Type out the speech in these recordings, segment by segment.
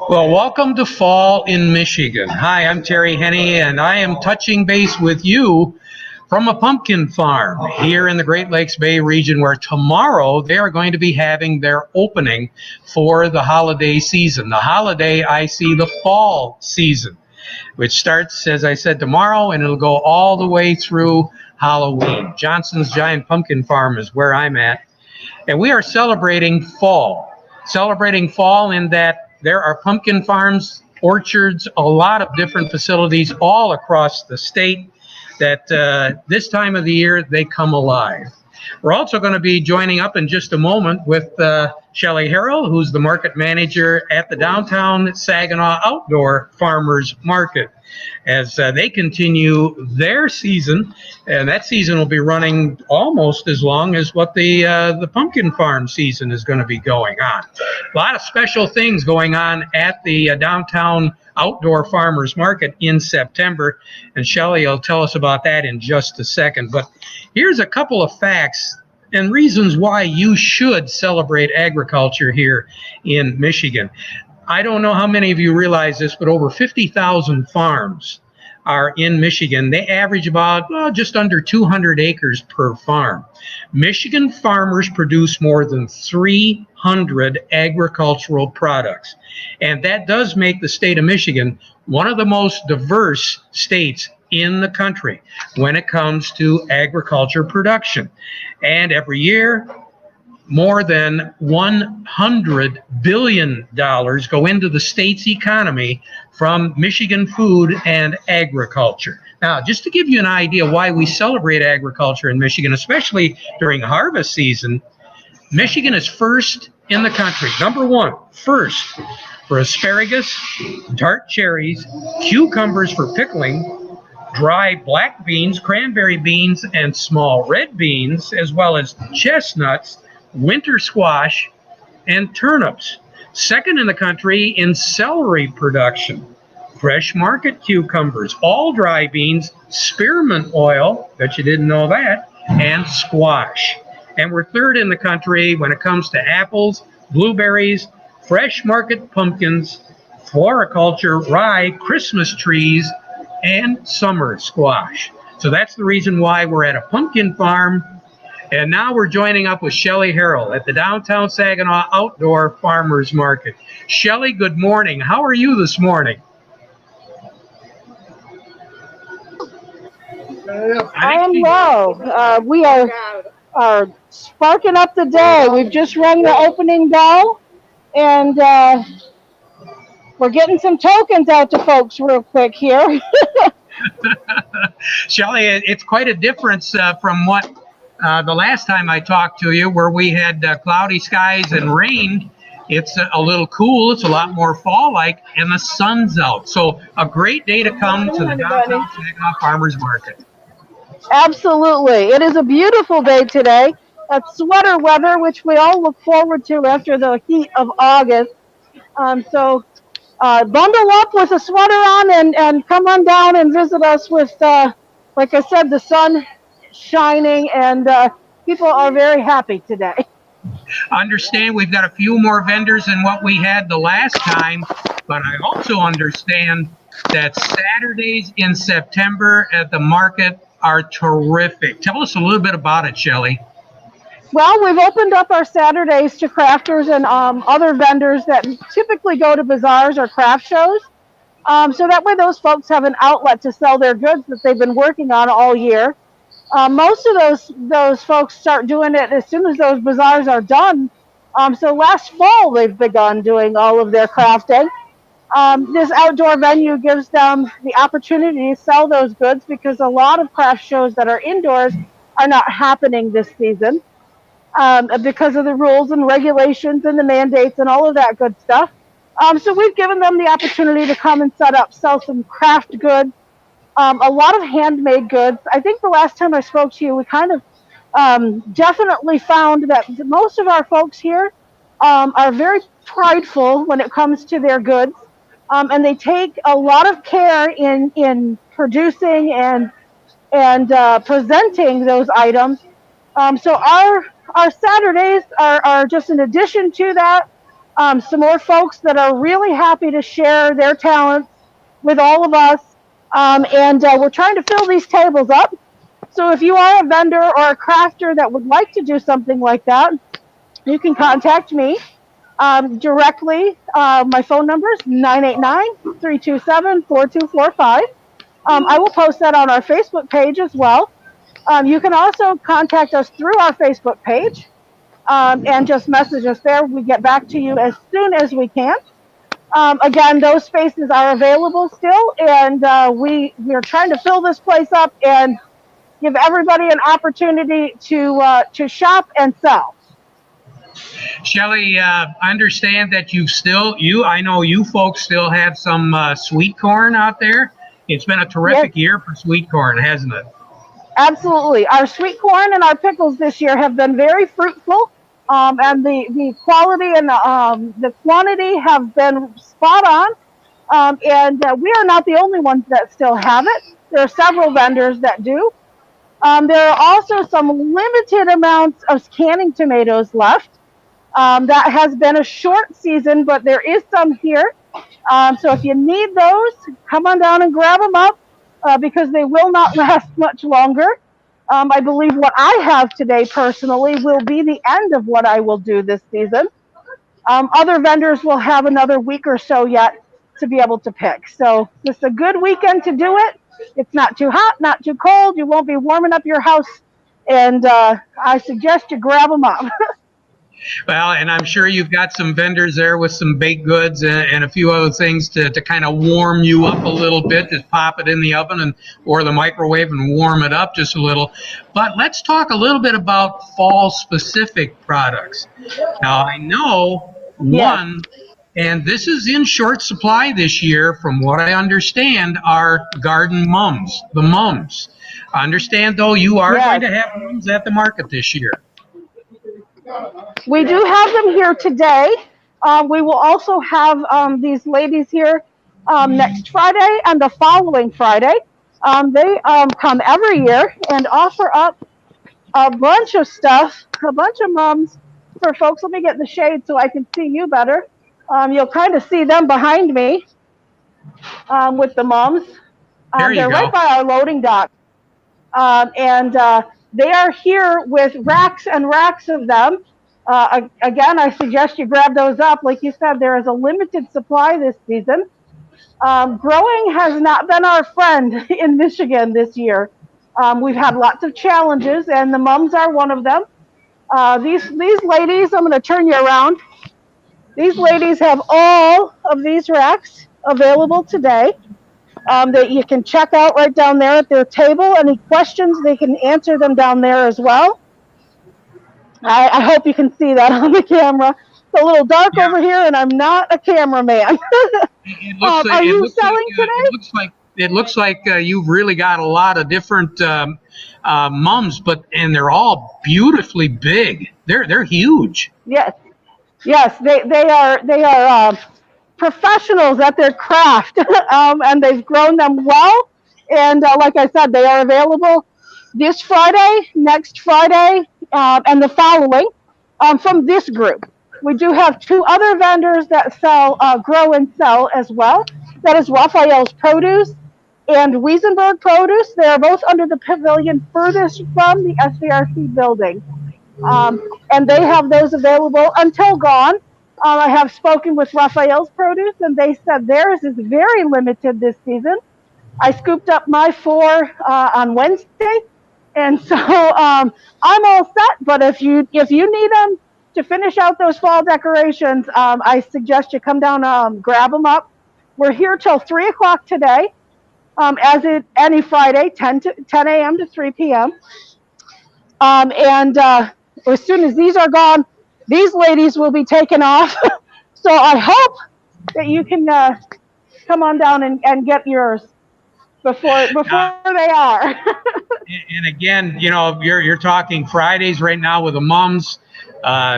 Well, welcome to fall in Michigan. Hi, I'm Terry Henney, and I am touching base with you from a pumpkin farm here in the Great Lakes Bay region, where tomorrow they are going to be having their opening for the holiday season. The holiday, I see the fall season, which starts, as I said, tomorrow, and it'll go all the way through Halloween. Johnson's Giant Pumpkin Farm is where I'm at, and we are celebrating fall. Celebrating fall in that there are pumpkin farms, orchards, a lot of different facilities all across the state that this time of the year they come alive. We're also going to be joining up in just a moment with Shelley Harrell, who's the market manager at the downtown Saginaw Outdoor Farmers Market, as they continue their season, and that season will be running almost as long as what the pumpkin farm season is going to be going on. A lot of special things going on at the downtown Outdoor Farmers Market in September, and Shelley will tell us about that in just a second. But here's a couple of facts and reasons why you should celebrate agriculture here in Michigan. I don't know how many of you realize this, but over 50,000 farms are in Michigan. They average about just under 200 acres per farm. Michigan farmers produce more than 300 agricultural products. And that does make the state of Michigan one of the most diverse states in the country when it comes to agriculture production. And every year, more than $100 billion go into the state's economy from Michigan food and agriculture. Now, just to give you an idea why we celebrate agriculture in Michigan, especially during harvest season, Michigan is first in the country, number one, first for asparagus, tart cherries, cucumbers for pickling, dry black beans, cranberry beans, and small red beans, as well as chestnuts, winter squash, and turnips. Second in the country in celery production, fresh market cucumbers, all dry beans, spearmint oil, bet you didn't know that, and squash. And we're third in the country when it comes to apples, blueberries, fresh market pumpkins, floriculture, rye, Christmas trees, and summer squash. So that's the reason why we're at a pumpkin farm. And now we're joining up with Shelley Harrell at the downtown Saginaw Outdoor Farmers Market. Shelley, good morning. How are you this morning? I am well. We are sparking up the day. We've just rung the opening bell, and we're getting some tokens out to folks real quick here. Shelley, it's quite a difference from what the last time I talked to you, where we had cloudy skies and rain. It's a little cool. It's a lot more fall-like, and the sun's out. So a great day to come to the downtown Saginaw Farmers Market. Absolutely. It is a beautiful day today. That's sweater weather, which we all look forward to after the heat of August. So bundle up with a sweater on and come on down and visit us with, like I said, the sun shining, and people are very happy today. Understand we've got a few more vendors than what we had the last time, but I also understand that Saturdays in September at the market are terrific. Tell us a little bit about it, Shelley. Well, we've opened up our Saturdays to crafters and other vendors that typically go to bazaars or craft shows. So that way those folks have an outlet to sell their goods that they've been working on all year. Most of those folks start doing it as soon as those bazaars are done. So last fall they've begun doing all of their crafting. This outdoor venue gives them the opportunity to sell those goods because a lot of craft shows that are indoors are not happening this season because of the rules and regulations and the mandates and all of that good stuff. So we've given them the opportunity to come and set up, sell some craft goods, a lot of handmade goods. I think the last time I spoke to you, we kind of definitely found that most of our folks here are very prideful when it comes to their goods. And they take a lot of care in producing and presenting those items. So our Saturdays are just an addition to that. some more folks that are really happy to share their talents with all of us. And we're trying to fill these tables up. So if you are a vendor or a crafter that would like to do something like that, you can contact me directly. My phone number is 989-327-4245. I will post that on our Facebook page as well. You can also contact us through our Facebook page and just message us there. We get back to you as soon as we can. Again, those spaces are available still, and we're trying to fill this place up and give everybody an opportunity to shop and sell. Shelley, I understand that I know you folks still have some sweet corn out there. It's been a terrific year for sweet corn, hasn't it? Absolutely. Our sweet corn and our pickles this year have been very fruitful, and the quality and the quantity have been spot on. And we are not the only ones that still have it. There are several vendors that do. There are also some limited amounts of canning tomatoes left. That has been a short season, but there is some here. So if you need those, come on down and grab them up because they will not last much longer. I believe what I have today personally will be the end of what I will do this season. Other vendors will have another week or so yet to be able to pick. So just a good weekend to do it. It's not too hot, not too cold. You won't be warming up your house. And I suggest you grab them up. Well, and I'm sure you've got some vendors there with some baked goods and a few other things to kind of warm you up a little bit. Just pop it in the oven or the microwave and warm it up just a little. But let's talk a little bit about fall-specific products. Now, I know one, and this is in short supply this year, from what I understand, are garden mums, the mums. I understand, though, you are going to have mums at the market this year. We do have them here today. We will also have these ladies here next Friday and the following Friday. They come every year and offer up a bunch of stuff, a bunch of mums for folks. Let me get the shade so I can see you better. You'll kind of see them behind me with the mums. They're right by our loading dock. And they are here with racks and racks of them. Again, I suggest you grab those up. Like you said, there is a limited supply this season. Growing has not been our friend in Michigan this year. We've had lots of challenges, and the mums are one of them. These ladies, I'm going to turn you around. These ladies have all of these racks available today. That you can check out right down there at their table. Any questions, they can answer them down there as well. I hope you can see that on the camera. It's a little dark over here, and I'm not a cameraman. Are you selling today? It looks like you've really got a lot of different mums, and they're all beautifully big. They're huge. Yes, they are. Professionals at their craft, and they've grown them well. And like I said, they are available this Friday, next Friday, and the following from this group. We do have two other vendors that grow and sell as well. That is Raphael's Produce and Wiesenberg Produce. They are both under the pavilion furthest from the SVRC building. And they have those available until gone. I have spoken with Raphael's Produce, and they said theirs is very limited this season. I scooped up my 4 on Wednesday, and so I'm all set. But if you need them to finish out those fall decorations, I suggest you come down, grab them up. We're here till 3 o'clock today, as any Friday, 10 a.m. to 3 p.m. And as soon as these are gone, these ladies will be taken off. So I hope that you can come on down and get yours before they are. And again, you're talking Fridays right now with the mums.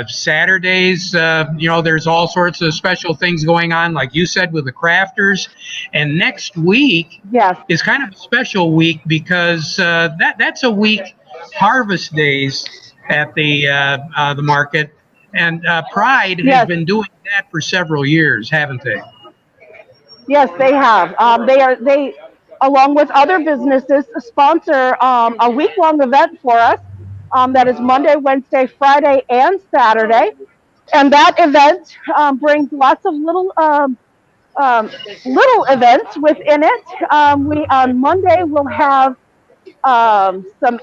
Saturdays, there's all sorts of special things going on, like you said, with the crafters. And next week is kind of a special week because that's a week, harvest days at the market. And Pride has Yes. been doing that for several years, haven't they? Yes, they have. They along with other businesses sponsor a week-long event for us. That is Monday, Wednesday, Friday, and Saturday. And that event brings lots of um, little events within it. We on Monday will have some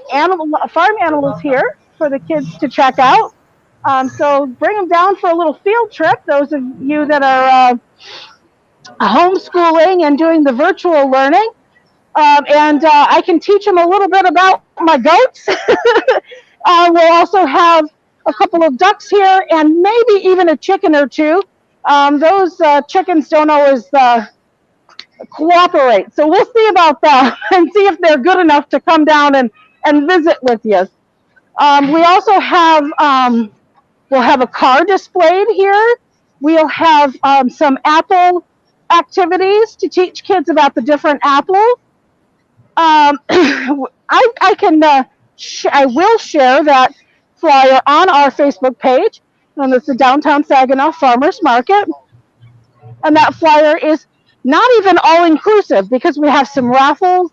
farm animals here for the kids to check out. So bring them down for a little field trip. Those of you that are homeschooling and doing the virtual learning. And I can teach them a little bit about my goats. We'll also have a couple of ducks here and maybe even a chicken or two. Those chickens don't always cooperate. So we'll see about that and see if they're good enough to come down and visit with you. We also have, we'll have a car displayed here. We'll have some apple activities to teach kids about the different apples. I can, I will share that flyer on our Facebook page, and it's the Downtown Saginaw Farmers Market. And that flyer is not even all inclusive because we have some raffles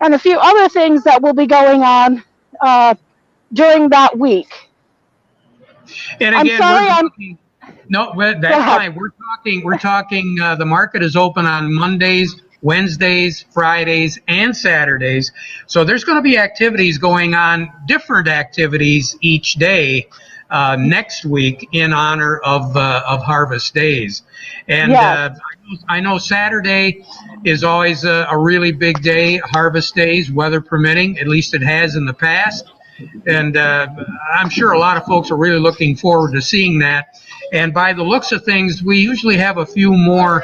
and a few other things that will be going on during that week. And I'm again, sorry, that's fine. We're talking. The market is open on Mondays, Wednesdays, Fridays, and Saturdays. So there's going to be activities going on, different activities each day next week in honor of Harvest Days. And Yes. I know Saturday is always a really big day, Harvest Days, weather permitting. At least it has in the past. And I'm sure a lot of folks are really looking forward to seeing that. And by the looks of things, we usually have a few more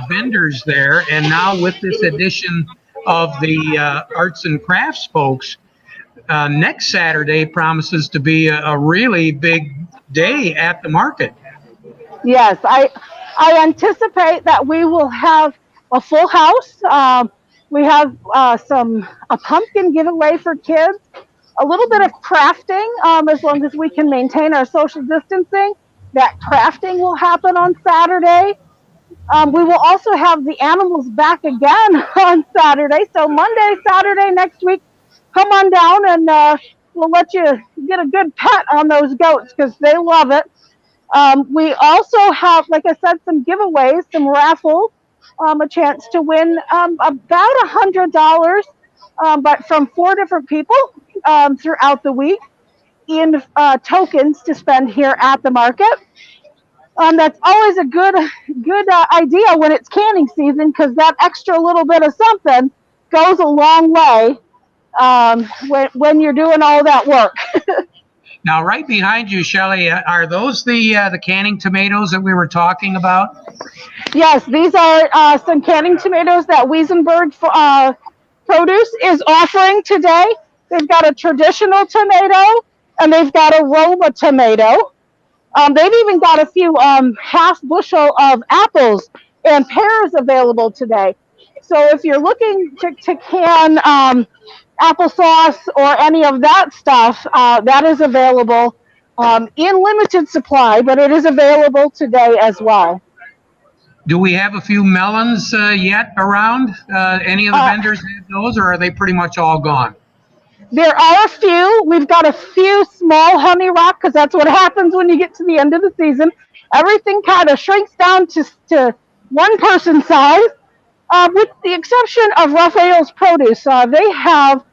vendors there. And now with this addition of the arts and crafts folks, next Saturday promises to be a really big day at the market. Yes, I anticipate that we will have a full house. We have a pumpkin giveaway for kids, a little bit of crafting, as long as we can maintain our social distancing. That crafting will happen on Saturday. We will also have the animals back again on Saturday. So Monday, Saturday next week, come on down and we'll let you get a good pet on those goats because they love it. We also have, like I said, some giveaways, some raffles, a chance to win about $100, but from 4 different people throughout the week in tokens to spend here at the market. That's always a good idea when it's canning season because that extra little bit of something goes a long way when you're doing all that work. Now, right behind you, Shelley, are those the canning tomatoes that we were talking about? Yes, these are some canning tomatoes that Wiesenberg Produce is offering today. They've got a traditional tomato and they've got a Roma tomato. They've even got a few half bushel of apples and pears available today. So if you're looking to can applesauce or any of that stuff, that is available in limited supply, but it is available today as well. Do we have a few melons yet around? Any of the vendors have those, or are they pretty much all gone? There are a few. We've got a few small honey rock because that's what happens when you get to the end of the season. Everything kind of shrinks down to one person size, with the exception of Raphael's Produce. They have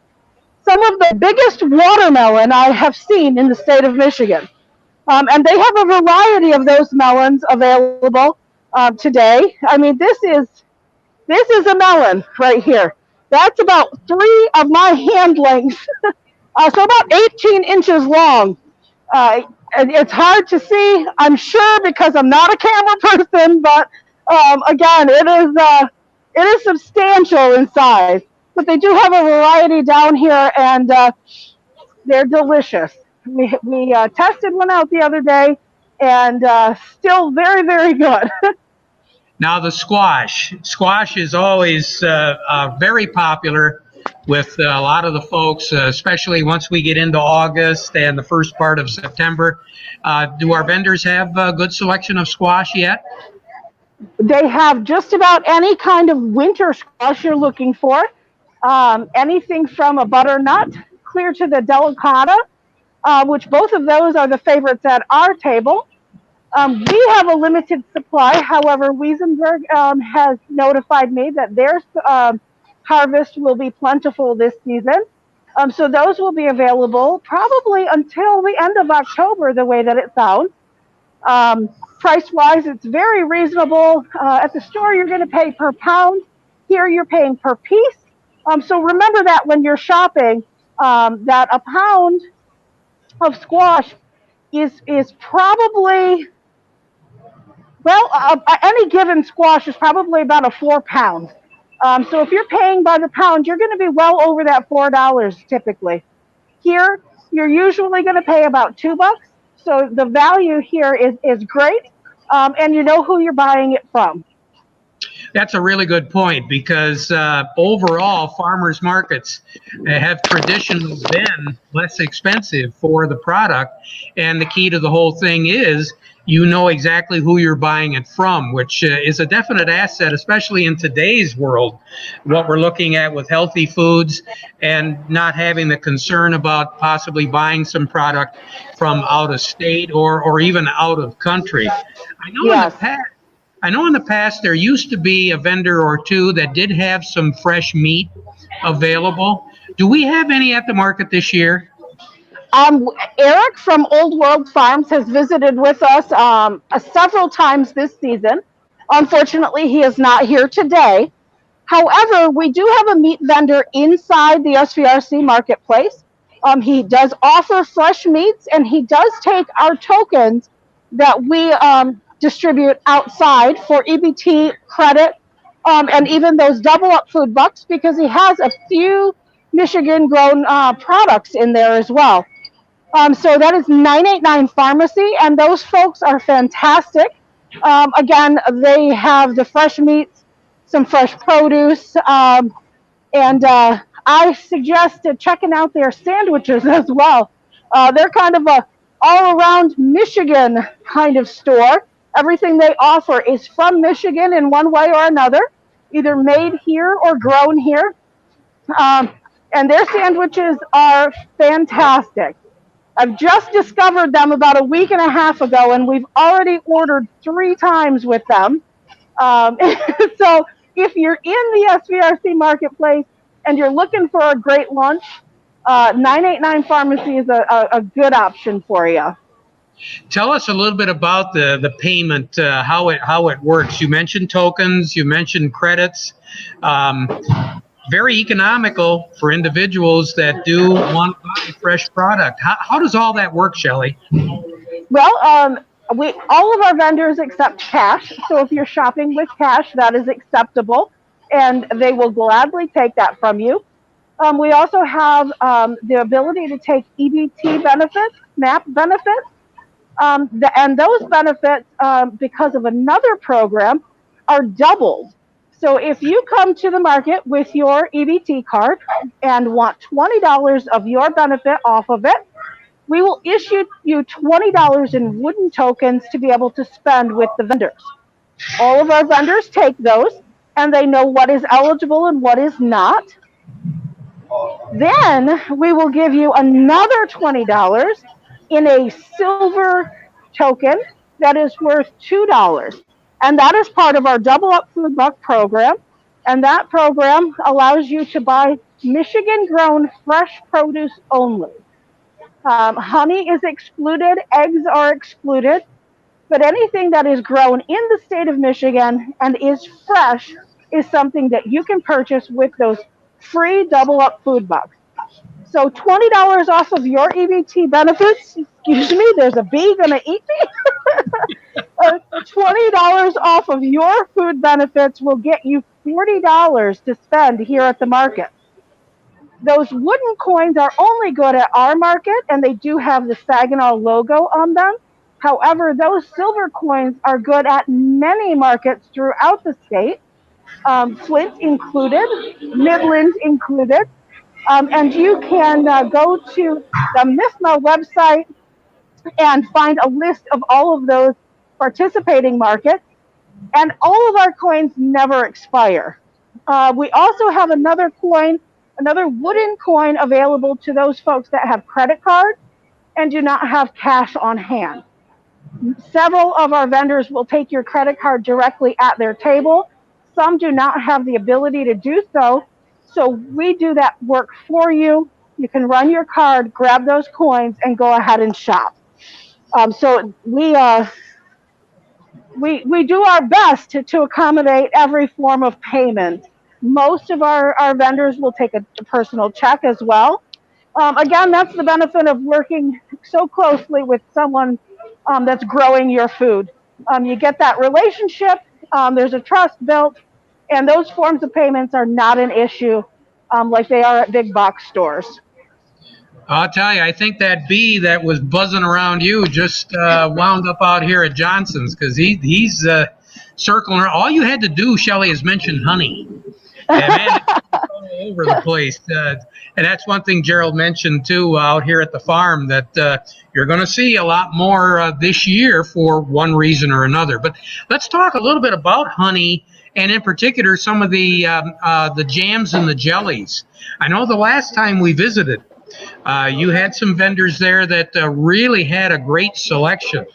some of the biggest watermelon I have seen in the state of Michigan. And they have a variety of those melons available today. I mean, this is a melon right here. That's about 3 of my hand lengths, so about 18 inches long. It's hard to see, I'm sure, because I'm not a camera person, but again, it is substantial in size. But they do have a variety down here, and they're delicious. We tested one out the other day, and still very, very good. Now the squash is always very popular. with a lot of the folks, especially once we get into August and the first part of September. Do our vendors have a good selection of squash yet? They have just about any kind of winter squash you're looking for. Anything from a butternut clear to the delicata, which both of those are the favorites at our table. We have a limited supply. However, Wiesenberg has notified me that their harvest will be plentiful this season. So those will be available probably until the end of October, the way that it sounds. Price wise, it's very reasonable. At the store, you're going to pay per pound. Here, you're paying per piece. So remember that when you're shopping, that a pound of squash is probably, well, any given squash is probably about a 4 pound. So if you're paying by the pound, you're going to be well over that $4 typically. Here, you're usually going to pay about $2. So the value here is great, and you know who you're buying it from. That's a really good point because overall, farmers markets have traditionally been less expensive for the product. And the key to the whole thing is you know exactly who you're buying it from, which is a definite asset, especially in today's world. What we're looking at with healthy foods and not having the concern about possibly buying some product from out of state or even out of country. I know in the Yes. past, I know in the past there used to be a vendor or two that did have some fresh meat available. Do we have any at the market this year? Eric from Old World Farms has visited with us several times this season. Unfortunately, he is not here today. However, we do have a meat vendor inside the SVRC marketplace. He does offer fresh meats, and he does take our tokens that we distribute outside for EBT credit, and even those double up food bucks, because he has a few Michigan grown products in there as well. So that is 989 Pharmacy, and those folks are fantastic. Again, they have the fresh meats, some fresh produce, and I suggest checking out their sandwiches as well. They're kind of a all-around Michigan kind of store. Everything they offer is from Michigan in one way or another, either made here or grown here. Um, and their sandwiches are fantastic. I've just discovered them about a week and a half ago, and we've already ordered 3 times with them. Um, so if you're in the SVRC marketplace and you're looking for a great lunch, 989 Pharmacy is a good option for you. Tell us a little bit about the payment, how it works. You mentioned tokens, you mentioned credits. Um, Very economical for individuals that do want to buy fresh product. How does all that work, Shelley? Well, we all of our vendors accept cash. So if you're shopping with cash, that is acceptable, and they will gladly take that from you. We also have the ability to take EBT benefits, SNAP benefits, and those benefits, because of another program, are doubled. So if you come to the market with your EBT card and want $20 of your benefit off of it, we will issue you $20 in wooden tokens to be able to spend with the vendors. All of our vendors take those, and they know what is eligible and what is not. Then we will give you another $20 in a silver token that is worth $2. And that is part of our Double Up Food Buck program. And that program allows you to buy Michigan grown fresh produce only. Honey is excluded, eggs are excluded, but anything that is grown in the state of Michigan and is fresh is something that you can purchase with those free Double Up Food Bucks. So $20 off of your EBT benefits. Excuse me, there's a bee gonna eat me. $20 off of your food benefits will get you $40 to spend here at the market. Those wooden coins are only good at our market, and they do have the Saginaw logo on them. However, those silver coins are good at many markets throughout the state, Flint included, Midland included. And you can go to the MIFMA website and find a list of all of those participating markets. And all of our coins never expire. We also have another coin, another wooden coin available to those folks that have credit cards and do not have cash on hand. Several of our vendors will take your credit card directly at their table. Some do not have the ability to do so. So we do that work for you. You can run your card, grab those coins, and go ahead and shop. So we do our best to accommodate every form of payment. Most of our vendors will take a personal check as well. Again, that's the benefit of working so closely with someone that's growing your food. You get that relationship, there's a trust built, and those forms of payments are not an issue like they are at big box stores. I'll tell you, I think that bee that was buzzing around you just wound up out here at Johnson's because he's circling around. All you had to do, Shelley, is mention honey. And man, it's all over the place. And that's one thing Gerald mentioned too out here at the farm that you're going to see a lot more this year for one reason or another. But let's talk a little bit about honey, and in particular some of the jams and the jellies. I know the last time we visited, you had some vendors there that really had a great selection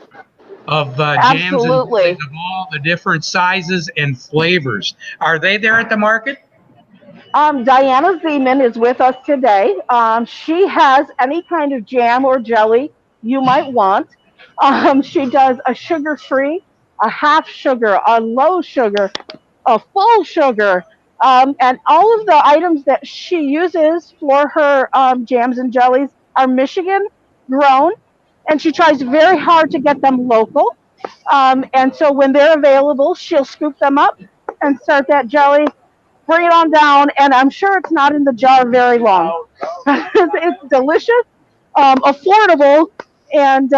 of jams and Absolutely. jellies of all the different sizes and flavors. Are they there at the market? Diana Zeman is with us today. She has any kind of jam or jelly you might want. She does a sugar free, a half sugar, a low sugar, a full sugar, and all of the items that she uses for her jams and jellies are Michigan grown, and she tries very hard to get them local. And so when they're available, she'll scoop them up and start that jelly, bring it on down, and I'm sure it's not in the jar very long. It's delicious, affordable, and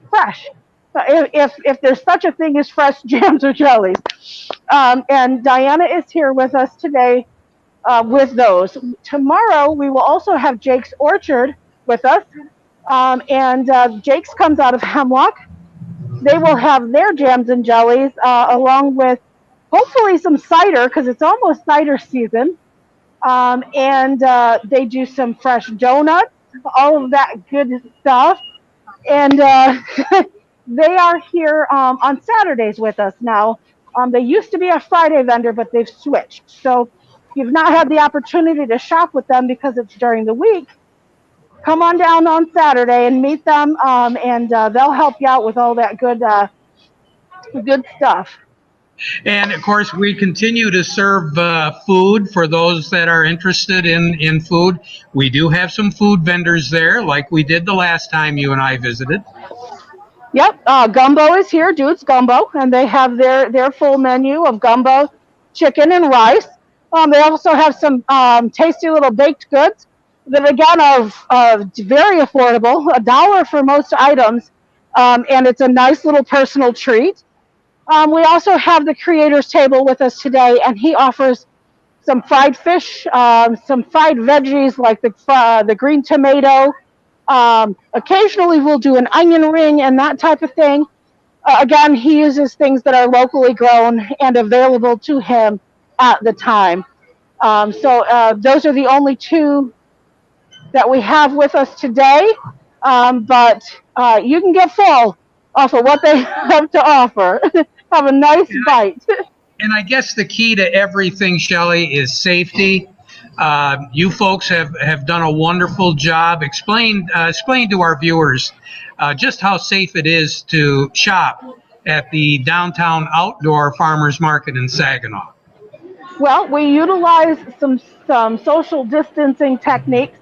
fresh. If there's such a thing as fresh jams or jellies. And Diana is here with us today with those. Tomorrow we will also have Jake's Orchard with us. And Jake's comes out of Hemlock. They will have their jams and jellies along with hopefully some cider because it's almost cider season. And they do some fresh donuts, all of that good stuff. And they are here on Saturdays with us now. They used to be a Friday vendor, but they've switched. So if you've not had the opportunity to shop with them because it's during the week, come on down on Saturday and meet them, and they'll help you out with all that good stuff. And of course, we continue to serve food for those that are interested in food. We do have some food vendors there, like we did the last time you and I visited. Yep, Gumbo is here, Dude's Gumbo, and they have their full menu of gumbo, chicken, and rice. They also have some tasty little baked goods that, again, are very affordable, $1 for most items, and it's a nice little personal treat. We also have the creator's table with us today, and he offers some fried fish, some fried veggies like the green tomato. Occasionally, we'll do an onion ring and that type of thing. Again, he uses things that are locally grown and available to him at the time. So those are the only two that we have with us today. But you can get full off of what they have to offer. Have a nice bite. And I guess the key to everything, Shelley, is safety. You folks have done a wonderful job. Explain to our viewers just how safe it is to shop at the downtown outdoor farmers market in Saginaw. Well, we utilize some social distancing techniques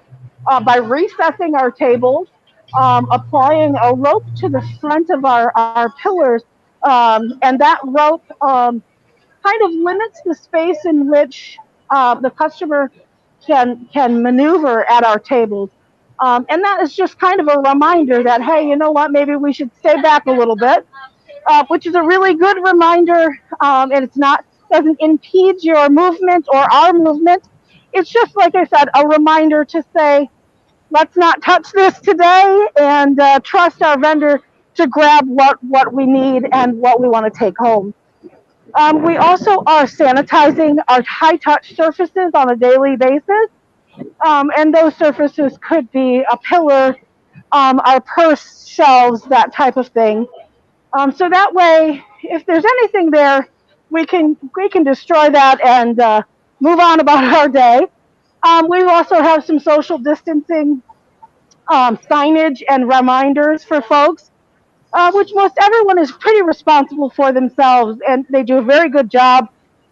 by recessing our tables, applying a rope to the front of our pillars, and that rope kind of limits the space in which the customer can maneuver at our tables. And that is just kind of a reminder that, hey, you know what, maybe we should stay back a little bit, which is a really good reminder, and it's not doesn't impede your movement or our movement. it's just, like I said, a reminder to say, let's not touch this today, and trust our vendor to grab what we need and what we want to take home. We also are sanitizing our high touch surfaces on a daily basis. And those surfaces could be a pillar, our purse shelves, that type of thing. So that way, if there's anything there, we can destroy that and move on about our day. We also have some social distancing signage and reminders for folks, which most everyone is pretty responsible for themselves, and they do a very good job.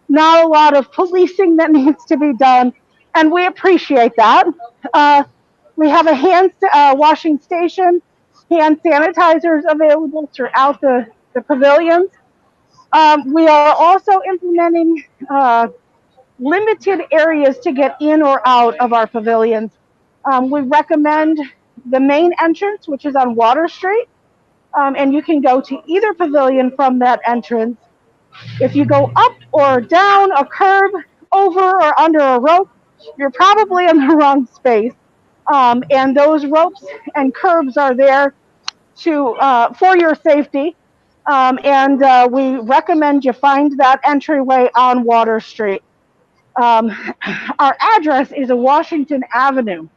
Not a lot of policing that needs to be done, and we appreciate that. Uh, we have a hand washing station, hand sanitizers available throughout the pavilions. We are also implementing limited areas to get in or out of our pavilions. We recommend the main entrance, which is on Water Street, and you can go to either pavilion from that entrance. If you go up or down a curb, over or under a rope, you're probably in the wrong space. And those ropes and curbs are there to for your safety. And we recommend you find that entryway on Water Street. Um, our address is a Washington Avenue,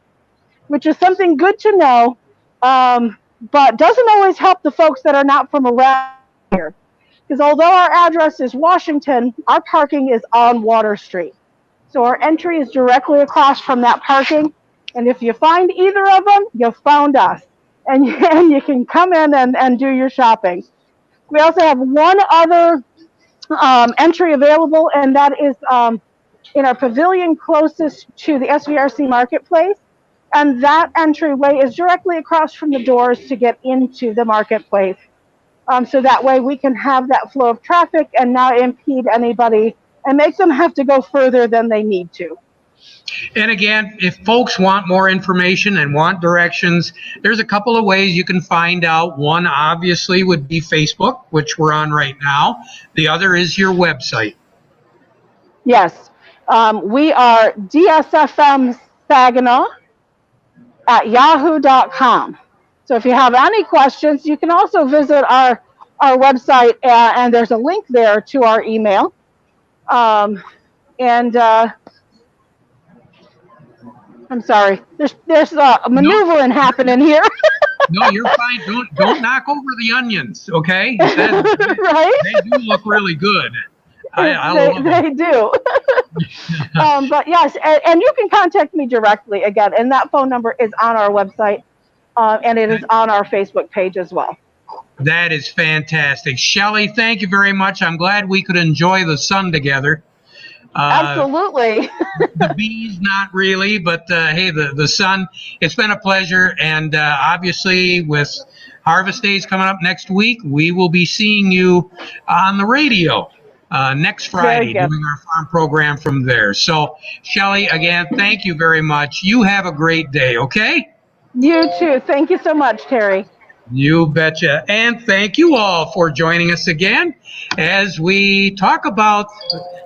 which is something good to know, but doesn't always help the folks that are not from around here. Because although our address is Washington, our parking is on Water Street. So our entry is directly across from that parking. And if you find either of them, you found us. And, and you can come in and do your shopping. We also have one other entry available, and that is in our pavilion closest to the SVRC Marketplace. And that entryway is directly across from the doors to get into the marketplace. So that way we can have that flow of traffic and not impede anybody and make them have to go further than they need to. And again, if folks want more information and want directions, there's a couple of ways you can find out. One obviously would be Facebook, which we're on right now. The other is your website. Yes, we are DSFM Saginaw at yahoo.com. So if you have any questions, you can also visit our website, and there's a link there to our email. And I'm sorry, there's a maneuvering happening here. No, you're fine. Don't knock over the onions, okay? Right? They do look really good. They do. But yes, and you can contact me directly again, and that phone number is on our website, and it is on our Facebook page as well. That is fantastic. Shelley, thank you very much. I'm glad we could enjoy the sun together. Absolutely. The bees, not really, but hey, the sun, it's been a pleasure. And obviously, with Harvest Days coming up next week, we will be seeing you on the radio next Friday, doing our farm program from there. So, Shelley, again, thank you very much. You have a great day, okay? You too. Thank you so much, Terry. You betcha. And thank you all for joining us again as we talk about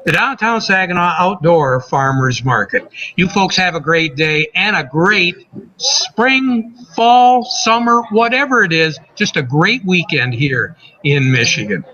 the Downtown Saginaw Outdoor Farmers Market. You folks have a great day and a great spring, fall, summer, whatever it is, just a great weekend here in Michigan.